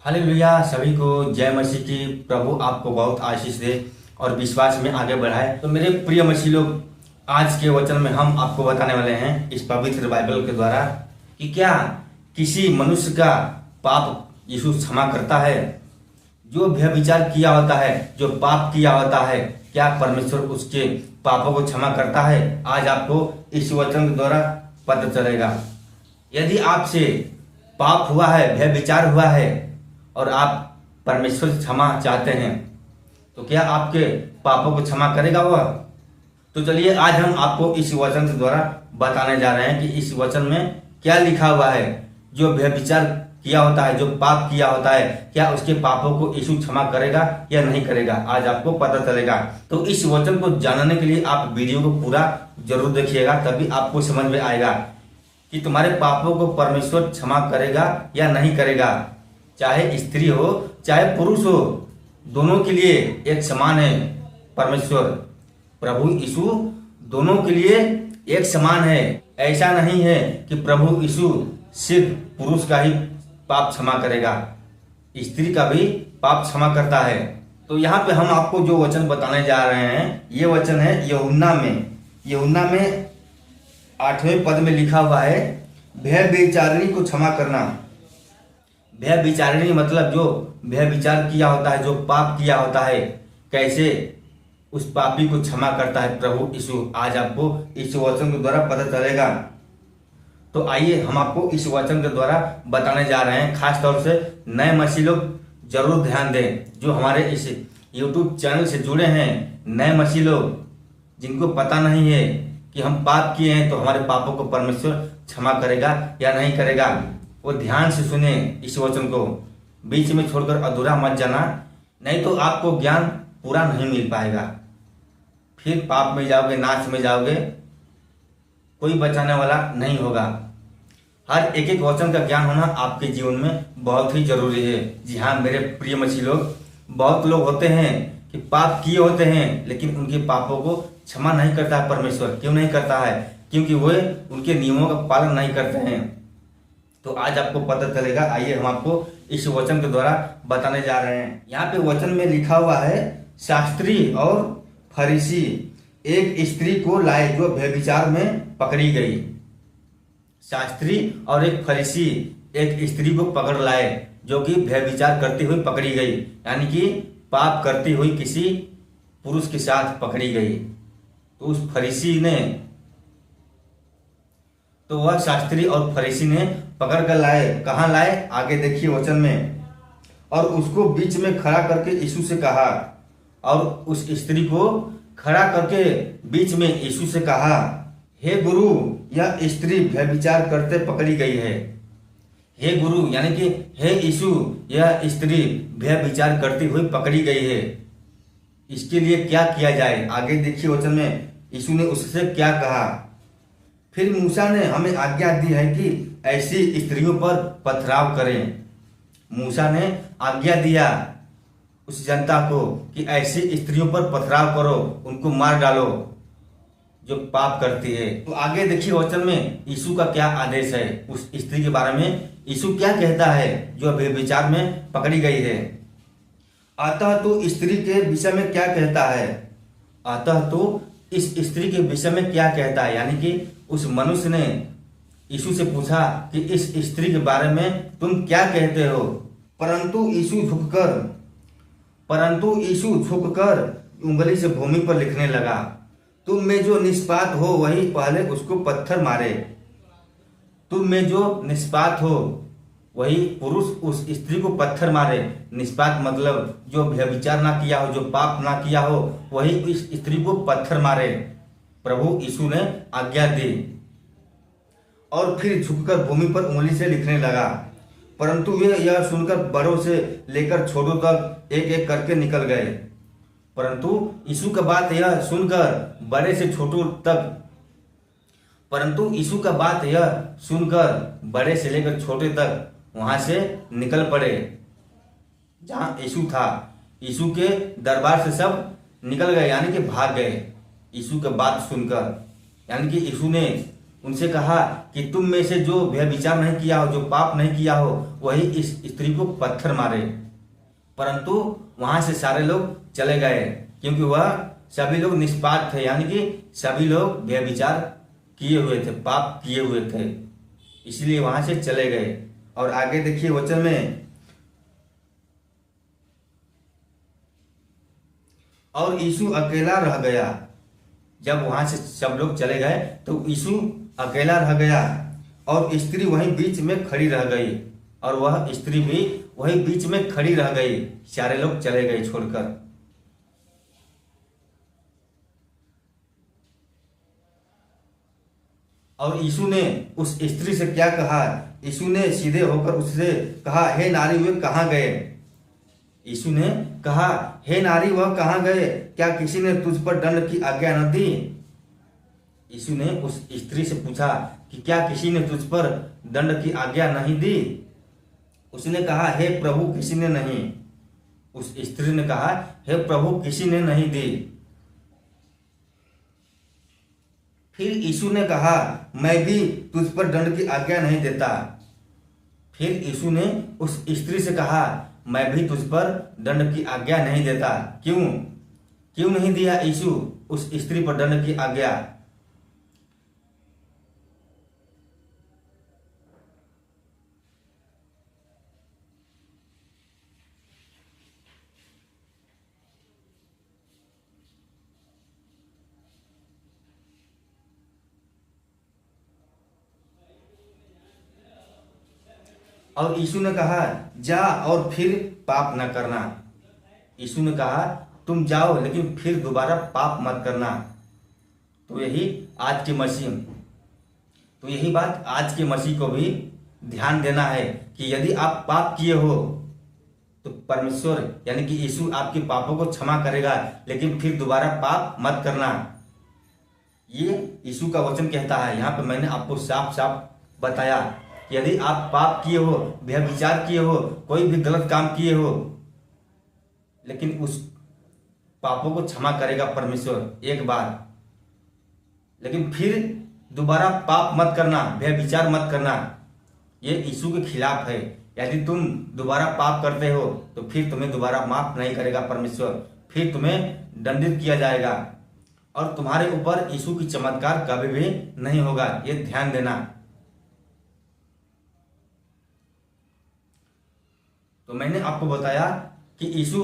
Hallelujah. सभी को जय मसीह की। प्रभु आपको बहुत आशीष दे और विश्वास में आगे बढ़ाए। तो मेरे प्रिय मसीह लोग, आज के वचन में हम आपको बताने वाले हैं इस पवित्र बाइबल के द्वारा कि क्या किसी मनुष्य का पाप यीशु क्षमा करता है। जो व्यभिचार किया होता है, जो पाप किया होता है, क्या परमेश्वर उसके पापों को क्षमा करता है? आज आपको इस वचन के द्वारा पता चलेगा। यदि आपसे पाप हुआ है, व्यभिचार हुआ है और आप परमेश्वर से क्षमा चाहते हैं, तो क्या आपके पापों को क्षमा करेगा वह? तो चलिए आज हम आपको इस वचन के द्वारा बताने जा रहे हैं कि इस वचन में क्या लिखा हुआ है। जो व्यभिचार किया होता है, जो पाप किया होता है, क्या उसके पापों को यीशु क्षमा करेगा या नहीं करेगा? आज आपको पता चलेगा। तो इस वचन को जानने के लिए आप वीडियो को पूरा जरूर देखिएगा, तभी आपको समझ में आएगा कि तुम्हारे पापों को परमेश्वर क्षमा करेगा या नहीं करेगा। चाहे स्त्री हो चाहे पुरुष हो, दोनों के लिए एक समान है। परमेश्वर प्रभु यीशु दोनों के लिए एक समान है। ऐसा नहीं है कि प्रभु यीशु सिर्फ पुरुष का ही पाप क्षमा करेगा, स्त्री का भी पाप क्षमा करता है। तो यहाँ पे हम आपको जो वचन बताने जा रहे हैं, ये वचन है यूहन्ना में 8वें पद में लिखा हुआ है, व्यभिचारिणी को क्षमा करना। व्यभिचारिणी मतलब जो व्यभिचार किया होता है, जो पाप किया होता है, कैसे उस पापी को क्षमा करता है प्रभु यीशु। आज आपको इस वचन के द्वारा पता चलेगा। तो आइए हम आपको इस वचन के द्वारा बताने जा रहे हैं। खास तौर से नए मसीह लोग जरूर ध्यान दें, जो हमारे इस YouTube चैनल से जुड़े हैं। नए मसीह लोग जिनको पता नहीं है कि हम पाप किए हैं तो हमारे पापों को परमेश्वर क्षमा करेगा या नहीं करेगा, वो ध्यान से सुने इस वचन को, बीच में छोड़कर अधूरा मत जाना, नहीं तो आपको ज्ञान पूरा नहीं मिल पाएगा। फिर पाप में जाओगे, नाश में जाओगे, कोई बचाने वाला नहीं होगा। हर एक एक वचन का ज्ञान होना आपके जीवन में बहुत ही जरूरी है। जी हाँ मेरे प्रिय मसीह लोग, बहुत लोग होते हैं कि पाप किए होते हैं लेकिन उनके पापों को क्षमा नहीं करता है परमेश्वर। क्यों नहीं करता है? क्योंकि वे उनके नियमों का पालन नहीं करते हैं। तो आज आपको पता चलेगा। आइए हम आपको इस वचन के द्वारा बताने जा रहे हैं। यहाँ पे वचन में लिखा हुआ है, शास्त्री और फरीसी एक स्त्री को लाए जो व्यभिचार में पकड़ी गई। शास्त्री और एक फरीसी एक स्त्री को पकड़ लाए जो कि व्यभिचार करती हुई पकड़ी गई, यानी कि पाप करती हुई किसी पुरुष के साथ पकड़ी गई। तो उस फरीसी ने, तो वह शास्त्री और फरीसी ने पकड़ कर लाए। कहाँ लाए? आगे देखिए वचन में। और उसको बीच में खड़ा करके यीशु से कहा, और उस स्त्री को खड़ा करके बीच में यीशु से कहा, हे गुरु, यह स्त्री व्यभिचार करते पकड़ी गई है। हे गुरु यानी कि हे यीशु, यह स्त्री व्यभिचार करती हुई पकड़ी गई है। इसके लिए क्या किया जाए? आगे देखिए वचन में यीशु ने उससे क्या कहा। फिर मूसा ने हमें आज्ञा दी है कि ऐसी स्त्रियों पर पथराव करें। मूसा ने आज्ञा दिया उस जनता को कि ऐसी स्त्रियों पर पथराव करो, उनको मार डालो जो पाप करती है। तो आगे देखिए वचन में यीशु का क्या आदेश है। उस स्त्री के बारे में यीशु क्या कहता है जो व्यभिचार में पकड़ी गई है। अतः तो स्त्री के विषय में क्या कहता है? अतः तो इस स्त्री के विषय में क्या कहता है, यानी कि उस मनुष्य ने यीशु से पूछा कि इस स्त्री के बारे में तुम क्या कहते हो। परंतु यीशु झुककर उंगली से भूमि पर लिखने लगा। तुम में जो निष्पात हो वही पहले उसको पत्थर मारे। तुम में जो निष्पात हो वही पुरुष उस स्त्री को पत्थर मारे। निष्पात मतलब जो व्यभिचार ना किया हो, जो पाप ना किया हो, वही इस स्त्री को पत्थर मारे। प्रभु यीशु ने आज्ञा दी और फिर झुककर भूमि पर उंगली से लिखने लगा। परंतु वे यह सुनकर बड़ों से लेकर छोटों तक एक एक करके निकल गए। परंतु यीशु का बात यह सुनकर बड़े से लेकर छोटे तक वहां से निकल पड़े। जहां यीशु था, यीशु के दरबार से सब निकल गए, यानी कि भाग गए यीशु की बात सुनकर। यानी कि यीशु ने उनसे कहा कि तुम में से जो व्यभिचार नहीं किया हो, जो पाप नहीं किया हो, वही इस स्त्री को पत्थर मारे। परंतु वहां से सारे लोग चले गए, क्योंकि वह सभी लोग निष्पाप थे, यानी कि सभी लोग व्यभिचार किए हुए थे, पाप किए हुए थे, इसलिए वहां से चले गए। और आगे देखिए वचन में, और यीशु अकेला रह गया। जब वहां से सब लोग चले गए तो यीशु अकेला रह गया, और स्त्री वहीं बीच में खड़ी रह गई, और वह स्त्री भी वहीं बीच में खड़ी रह गई। सारे लोग चले गए छोड़कर। और यीशु ने उस स्त्री से क्या कहा? यीशु ने सीधे होकर उससे कहा, हे नारी, वे कहाँ गए? यीशु ने कहा, हे नारी, वह कहाँ गए? क्या किसी ने तुझ पर दंड की आज्ञा न दी? यीशु ने उस स्त्री से पूछा कि क्या किसी ने तुझ पर दंड की आज्ञा नहीं दी? उसने कहा, हे प्रभु, किसी ने नहीं। उस स्त्री ने कहा, हे प्रभु, किसी ने नहीं दी। फिर यीशु ने कहा, मैं भी तुझ पर दंड की आज्ञा नहीं देता। फिर यीशु ने उस स्त्री से कहा, मैं भी तुझ पर दंड की आज्ञा नहीं देता। क्यों नहीं दिया यीशु उस स्त्री पर दंड की आज्ञा? और यीशु ने कहा, जा और फिर पाप न करना। यीशु ने कहा, तुम जाओ, लेकिन फिर दोबारा पाप मत करना। तो यही बात आज के मसीह को भी ध्यान देना है कि यदि आप पाप किए हो तो परमेश्वर यानी कि यीशु आपके पापों को क्षमा करेगा, लेकिन फिर दोबारा पाप मत करना। ये यीशु का वचन कहता है। यहाँ पे मैंने आपको साफ साफ बताया, यदि आप पाप किए हो, व्यभिचार किए हो, कोई भी गलत काम किए हो, लेकिन उस पापों को क्षमा करेगा परमेश्वर एक बार, लेकिन फिर दोबारा पाप मत करना, व्यभिचार मत करना। ये यीशु के खिलाफ है। यदि तुम दोबारा पाप करते हो तो फिर तुम्हें दोबारा माफ नहीं करेगा परमेश्वर, फिर तुम्हें दंडित किया जाएगा, और तुम्हारे ऊपर यीशु की चमत्कार कभी भी नहीं होगा। ये ध्यान देना। तो मैंने आपको बताया कि यीशु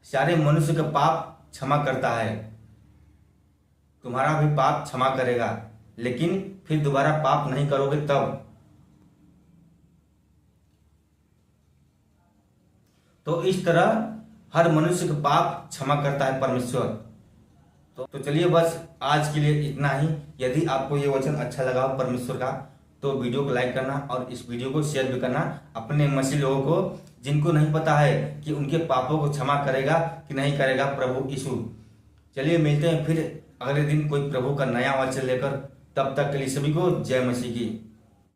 सारे मनुष्य का पाप क्षमा करता है। तुम्हारा भी पाप क्षमा करेगा, लेकिन फिर दोबारा पाप नहीं करोगे तब। तो इस तरह हर मनुष्य का पाप क्षमा करता है परमेश्वर। तो चलिए, बस आज के लिए इतना ही। यदि आपको ये वचन अच्छा लगा हो परमेश्वर का, तो वीडियो को लाइक करना और इस वीडियो को शेयर भी करना अपने मसीह लोगों को, जिनको नहीं पता है कि उनके पापों को क्षमा करेगा कि नहीं करेगा प्रभु यीशु। चलिए, मिलते हैं फिर अगले दिन कोई प्रभु का नया वचन लेकर। तब तक के लिए सभी को जय मसीह की।